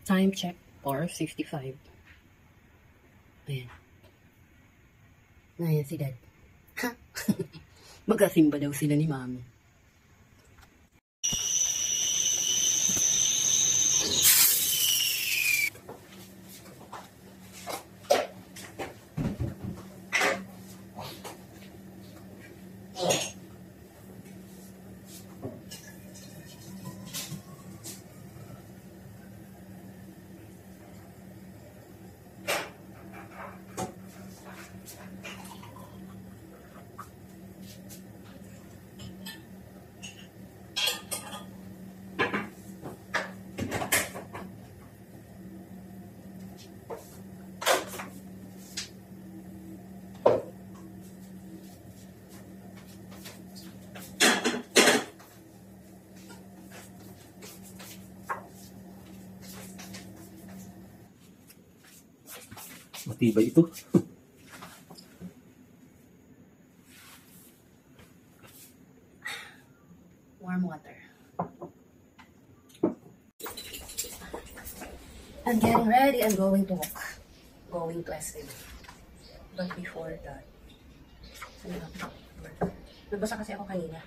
Time check, 4:65. Ayan. Ayan si Dad. Ha? Magkasimba daw sila ni Mami. Matibay ito. Warm water. I'm getting ready. I'm going to walk. Going to SM. But before that, nagbasa kasi ako kanina.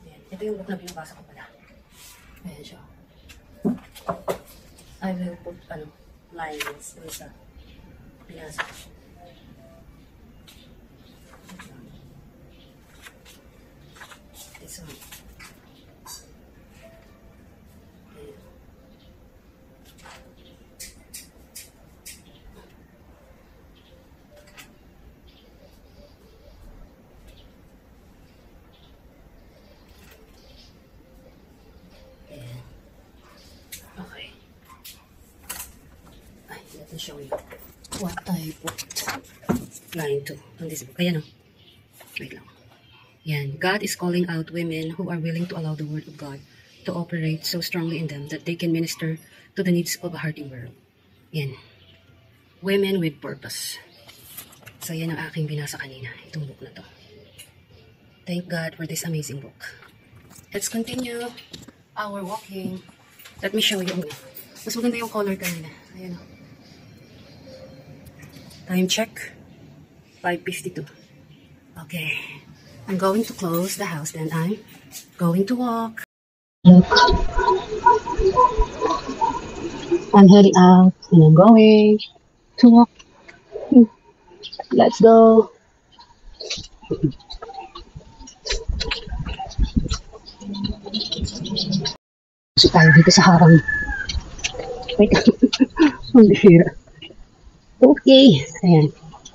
Ayan. Ito yung book na binabasa ko pala. Ayan siya. I will put lines dun sa binasa ko. This one. Okay. Let me show you what I put. Line 2 on this book. Ayan o. Wait lang. Yan. God is calling out women who are willing to allow the word of God to operate so strongly in them that they can minister to the needs of a hurting world. Yan. Women with purpose. So yan ang aking binasa kanina. Itong book na to. Thank God for this amazing book. Let's continue our walking. Let me show you. Mas maganda yung color kanina. Ayan o. Time check. 5:52. Okay. I'm going to close the house, then I'm going to walk. I'm heading out and I'm going to walk. Let's go. So tayo dito sa harang. Wait lang. Ang bihira. Okay. Ayan.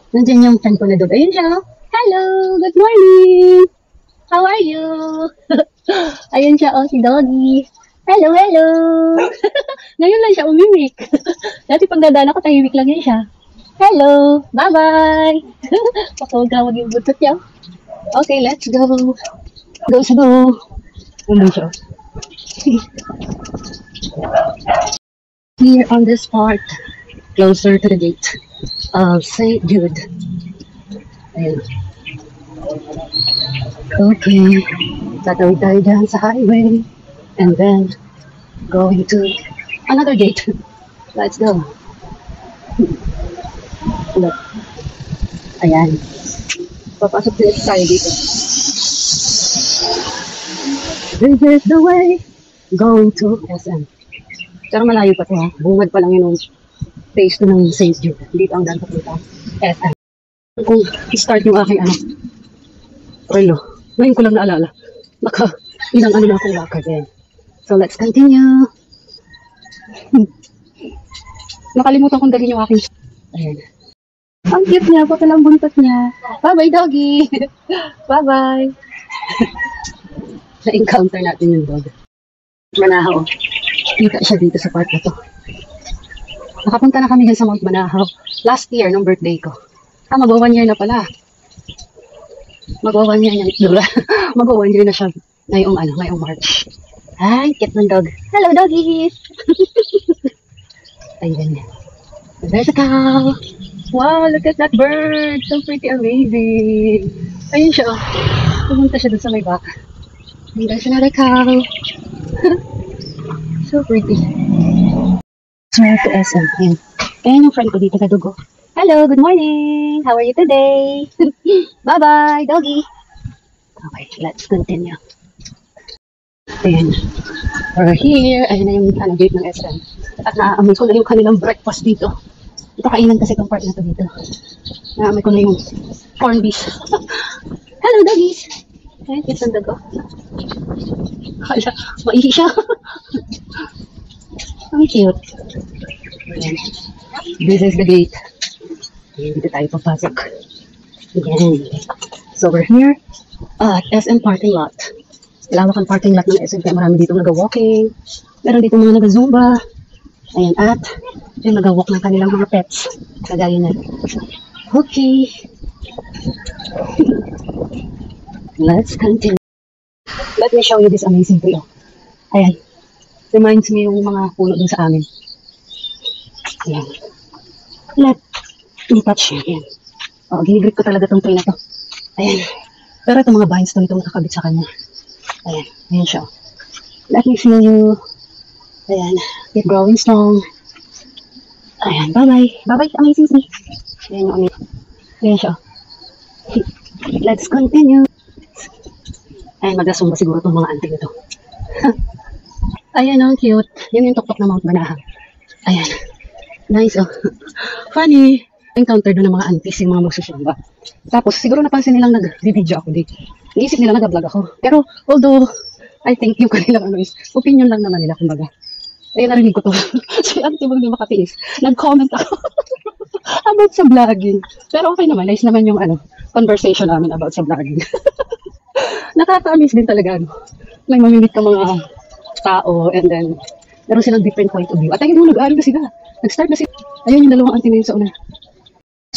Nandiyan yung friend ko na doon. Ayun siya. Hello! Good morning! How are you? Ayun siya, oh, si Doggy. Hello, hello! Ngayon lang siya umimik. Dati pag dadaan ako, tahimik lang yun siya. Hello! Bye-bye! Pakawag-hawag yung butot niya. Okay, let's go. Go, go. Ayun siya. Here on this part, closer to the gate of St. Jude. Ayan. Okay. Tatawid tayo dyan sa highway. And then, going to another gate. Let's go. Look. Ayan. Papasok din tayo dito. This is the way going to SM. Pero malayo pa ito ha. Bungad pa lang yun yung phase 2 ng St. Jude. Dito ang daan papunta. SM. Kung start yung aking trelo. Ngayon ko lang naalala. Baka ilang na akong lakad yan. So let's continue. Nakalimutan kong dalhin yung aking. Ayan. Ang cute niya. Pati lang buntot niya. Bye-bye, doggy. Bye-bye. Na-encounter natin yung dog. Manahaw. Kita siya dito sa part na to. Nakapunta na kami dyan sa Mount Manahaw. Last year, nung birthday ko. Mag-1 year na pala. Mag-1 year na. Mag-1 year na siya. Ngayong March. Ay, cute ng dog. Hello, doggies! Ayan. There's a cow. Wow, look at that bird. So pretty, amazing. Ayun siya. Pumunta siya dun sa may baka. And there's another cow. So pretty. Drive to SM. Ayan. Ayan yung friend ko dito sa Dugo. Hello, good morning. How are you today? Bye-bye, doggy. Okay, let's continue. Ayan. We're here. Ayan na yung gate ng SM. At naaamoy ko na yung kanilang breakfast dito. Ito kainan kasi itong part na to dito. Naaamoy ko na yung corn beef. Hello, doggies. Ayan, kiss ang Dugo. Kala, maihi siya. Ang cute. Ayan. This is the gate. Ayan, dito tayo papasok. Ayan. So we're here at SM parking lot. Lawak ang parking lot ng SM kaya marami dito nag-walking. Meron dito mga nag-zumba. Ayan, at yung nag-walk ng kanilang mga pets. Kagaya na. Okay. Let's continue. Let me show you this amazing tree. Ayan. Reminds me yung mga puno dun sa amin. Ayan. Let me touch him. Ayan. O, ginigrip ko talaga tong tree na to. Ayan. Pero itong mga vines to, itong nakakabit sa kanya. Ayan. Ayan siya. Let me feel you. Ayan. Keep growing strong. Ayan. Bye-bye. Bye-bye. Amazing tree. Ayan yung amazing. Ayan siya. Let's continue. Ayan. Maglasumba siguro itong mga auntie nito. Ayan, ang cute. Yan yung tuktok ng Mount Banahaw. Ayan. Nice, oh. Funny. Encounter doon ng mga aunties, yung mga magsusumba. Tapos, siguro napansin nilang nag-video ako dito. Naisip nila nag-vlog ako. Pero, although, I think yung kanilang ano is, opinion lang naman nila, kumbaga. Ayun, narinig ko to. Si auntie mo hindi makatiis. Nag-comment ako about sa vlogging. Pero okay naman, nice naman yung conversation namin about sa vlogging. Nakaka-amaze din talaga, may mamimit ka mga tao, and then meron silang different point of view. At ayun mo, nag-aaral na sila. Nag-start na sila. Ayun yung dalawang auntie na yun sa una.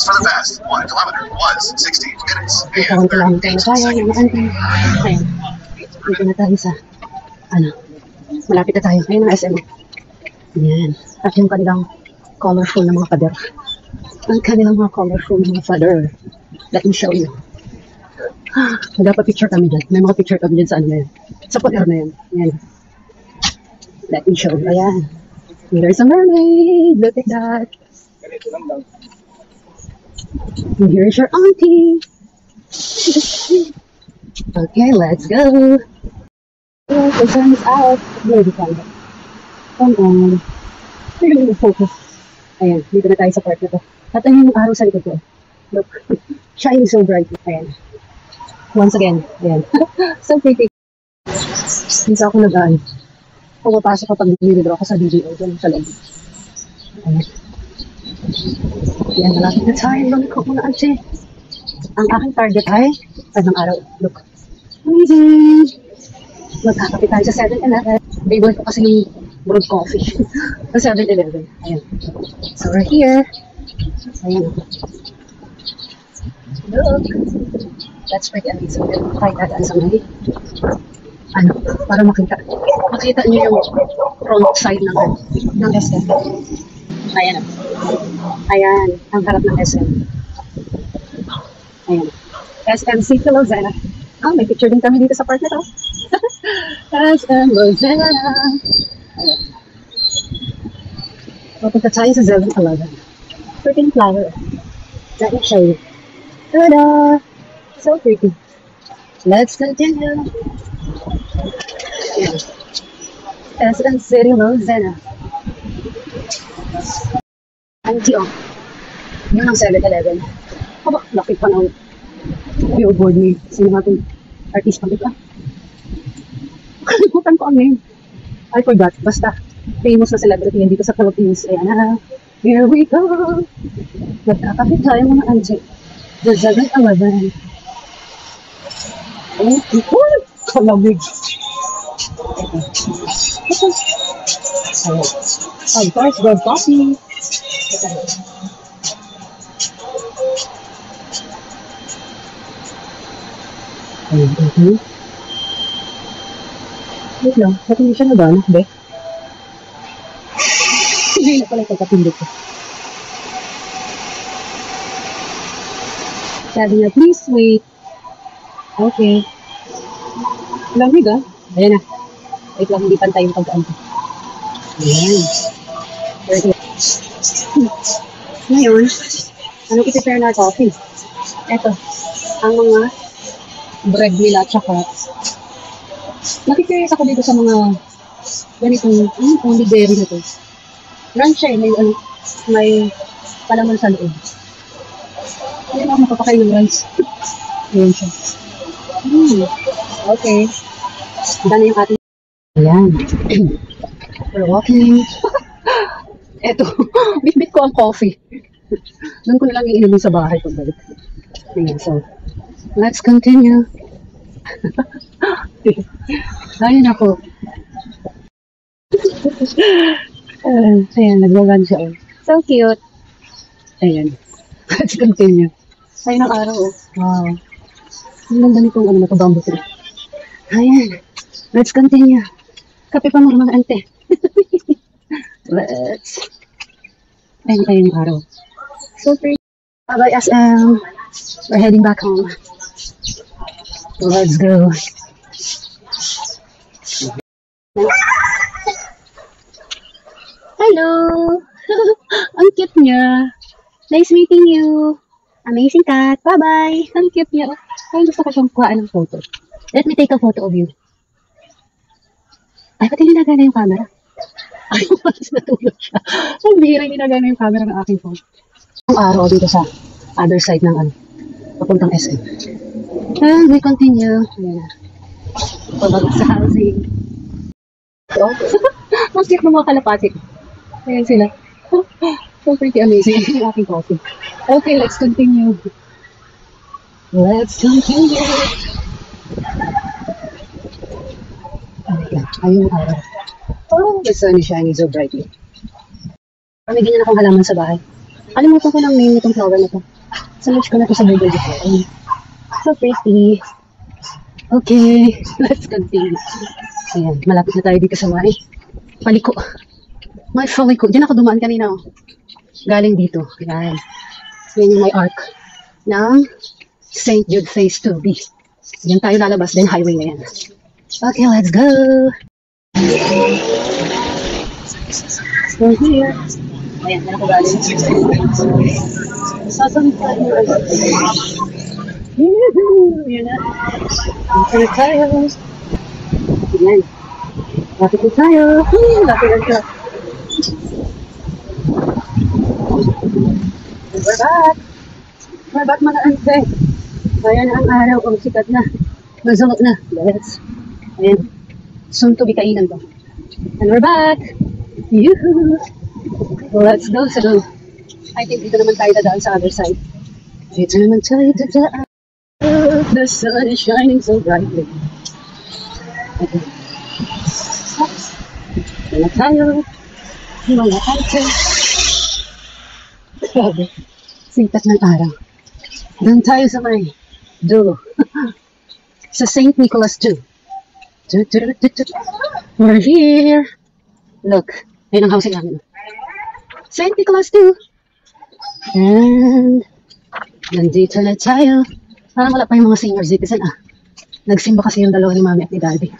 For the fast, 1 kilometer was 16 minutes. Isang kilometer na tayo, yung auntie. Ayun. Dito na tayo sa, malapit na tayo. Ayun ang SM. Yan. At yung kanilang colorful na mga pader. Ang kanilang mga colorful na mga pader. Let me show you. Nagpa-picture kami dyan. May mga picture kami dyan sa yan. Sa pader na yan. Yan. Let me show you. Ayan. There's a mermaid. Look at that. And here's your auntie. Okay, let's go. Oh, the sun is out. Here we go. Come on. We're gonna focus. Ayan, dito na tayo sa part na to. At ayun yung araw sa likod ko. Look. Shining so bright. Ayan. Once again. Ayan. So pretty. Minsan ako pumapasok ko pag nilidraw ako sa video dyan sa loob. Ayan. Ayan, malapit na tayo. Look ko muna, ante. Ang aking target ay ng araw. Look. Amazing! Magkakapit tayo sa 7-Eleven. Favorite ko kasi yung brewed coffee. Sa 7-Eleven. Ayan. So we're here. Ayan. Look. That's pretty amazing. Try that sa may para makita niyo yung front side ng SM. Ayan. Ayan, ang harap ng SM. Ayan. SM City Lozena. May picture din kami dito sa part na to. SM Lozena. Ayan. Papunta tayo sa 7-Eleven. Freaking flower. Let me show you. Tada! So pretty. Let's continue. Yeah. SM City Lozena. Auntie, yun ang 7-Eleven. Aba, laki pa ng billboard ni sino natin artist pang ito. Kalimutan ko ang name. I forgot. Basta, famous na celebrity yan dito sa Philippines. Ayan na. Here we go. Nagkakapit tayo mga auntie. The 7-Eleven. Oh, kalamig. Ayan. First, grab coffee. Ayan. Wait lang, pati siya na ba, be? Hindi na pala ipagkatindot ko. Sabi niya, please wait. Okay. Lamig ah. Ayan na. Wait lang, hindi pantay yung pagkaan ko. Ayan. Ngayon, anong i-prepare na coffee? Eto, ang mga bread nila, tsaka nakikirious ako dito sa mga ganitong only dairy na to. Ranch siya, may palaman sa loob. Hindi na ako mapapakain ng rice. Ayan siya. Okay. Dami yung ating... Ayan. We're walking. Eto, bit-bit ko ang coffee. Doon ko nilang iinumin sa bahay pagbalik. Ayan, so, let's continue. Ayan ako. Ayan, nag-run siya. So cute. Ayan. Let's continue. Ayan ang araw. Wow. Ang ganda nitong ano na ito, bamboo tree. Ayan. Let's continue. Kape pa mga ante. Let's. Ayun yung araw. So pretty. Bye-bye SM. We're heading back home. Let's go. Hello. Ang cute niya. Nice meeting you. Amazing cat. Bye-bye. Ang cute niya. Ay, gusto ko siyang kuhaan ng photo. Let me take a photo of you. Ay, pati ginagana yung camera. Ay, mas natulog siya. Ang bihira ginagana yung camera ng aking phone. Ang araw dito sa other side ng papuntang SM. And we continue. Ayan na. Pabagak sa housing. So, ang cute ng mga kalapati. Ayan sila. So pretty amazing yung aking coffee. Okay, let's continue. Let's continue. Ayun yung araw. Oh, the sun is shining so brightly. May ganyan akong halaman sa bahay. Alimutan ko ng name nitong flower na to. Search ko na to sa Google before. So pretty. Okay, let's continue. Ayan, malapit na tayo dito sa may paliko. May paliko. Diyan ako dumaan kanina. Oh. Galing dito. Ayan. Yan yung may arc ng St. Jude Phase 2B. Diyan tayo lalabas. Then highway na yan. Okay, let's go. So here. Ayan, yan ako galing. Sasamit tayo. Yan na. Okay tayo. Ayan. Lapit na tayo. Lapit na tayo. We're back. We're back mga ante. Ayan na ang araw. Ang sikat na. Nazulok na. Let's. Ayan. Soon to be kainan to. And we're back. Yoo-hoo. Let's go. So, I think dito naman tayo dadaan sa other side. Dito naman tayo dadaan. The sun is shining so brightly. Okay. Dito na tayo. Mga ante. Grabe. Sikat ng araw. Doon tayo sa may dulo. Sa St. Nicholas 2. We're here. Look. Ayun ang housing namin. St. Nicholas 2. And nandito na tayo. Parang wala pa yung mga senior citizen. Nagsimba kasi yung dalawa ni mami at ni daddy.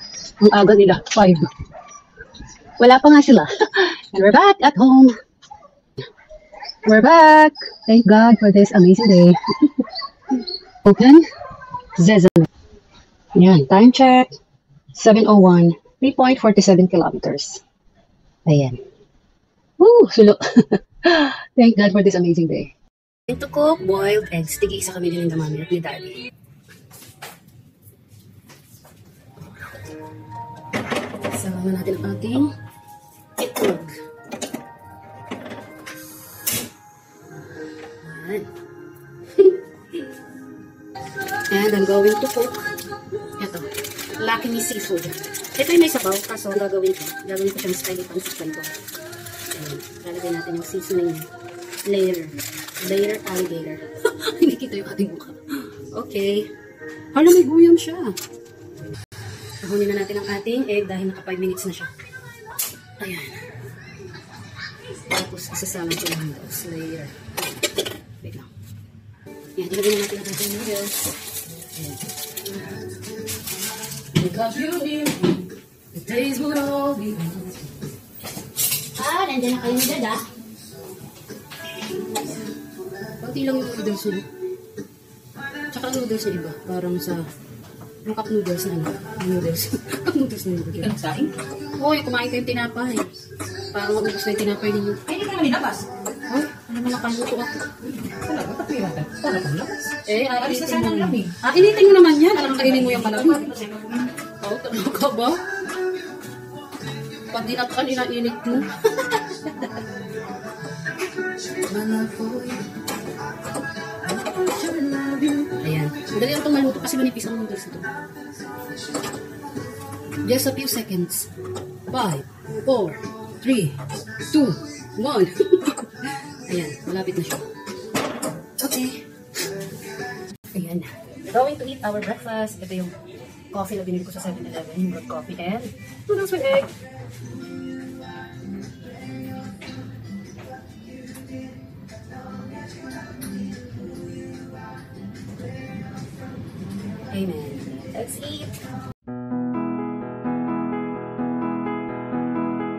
Ang aga nila, 5. Wala pa nga sila. And we're back at home. We're back. Thank God for this amazing day. Open. Zezame. Yan. Time check. 7:01. 3.47 kilometers. Ayan. Woo! Sulo. Thank God for this amazing day. To cook boiled eggs. Tig-isa kami din ng mami at ni daddy. Sama natin ang ating itlog. And I'm going to cook ito, Lucky Me Seafood. Ito yung may sabaw, kaso gagawin ko siyang style pancit canton. Ayan, lalagay natin yung seasoning layer alligator. Hindi kita yung ating mukha. Okay. Hala, may guyam siya. Kahunin na natin ang ating egg dahil naka 5 minutes na siya. Ayan. Tapos isasama ko yung noodles layer. Wait lang. Yan, ilagay na natin ang ating noodles. Ayan. Because you knew the days would all be gone. Nandiyan na kayo ni Dada. Kunti lang yung noodles niya. Tsaka ang noodles niya iba. Parang sa yung cup noodles na ano. Noodles. Cup noodles na noodles. Hindi ka nagsaing? Hoy, kumain kayong tinapay. Parang maubos na yung tinapay ninyo. Ay, hindi ka naman nilabas. Hoy, ano naman nakaluto ako? Wala, ba't may wala? Wala kang labas. Alis na Initin sana mo. ang lamig. Initin mo naman yan. Alam kainin mo yung malamig. Oh, tama ka ba? Pag dinataan, inainit mo. Ayan. Madali lang itong maluto kasi manipis ang noodles ito. Just a few seconds. 5, 4, 3, 2, 1. Ayan, malapit na siya. Okay. Ayan. Going to eat our breakfast. Ito yung coffee na binili ko sa 7-Eleven. Yung good coffee and noodles with egg. Amen. Let's eat.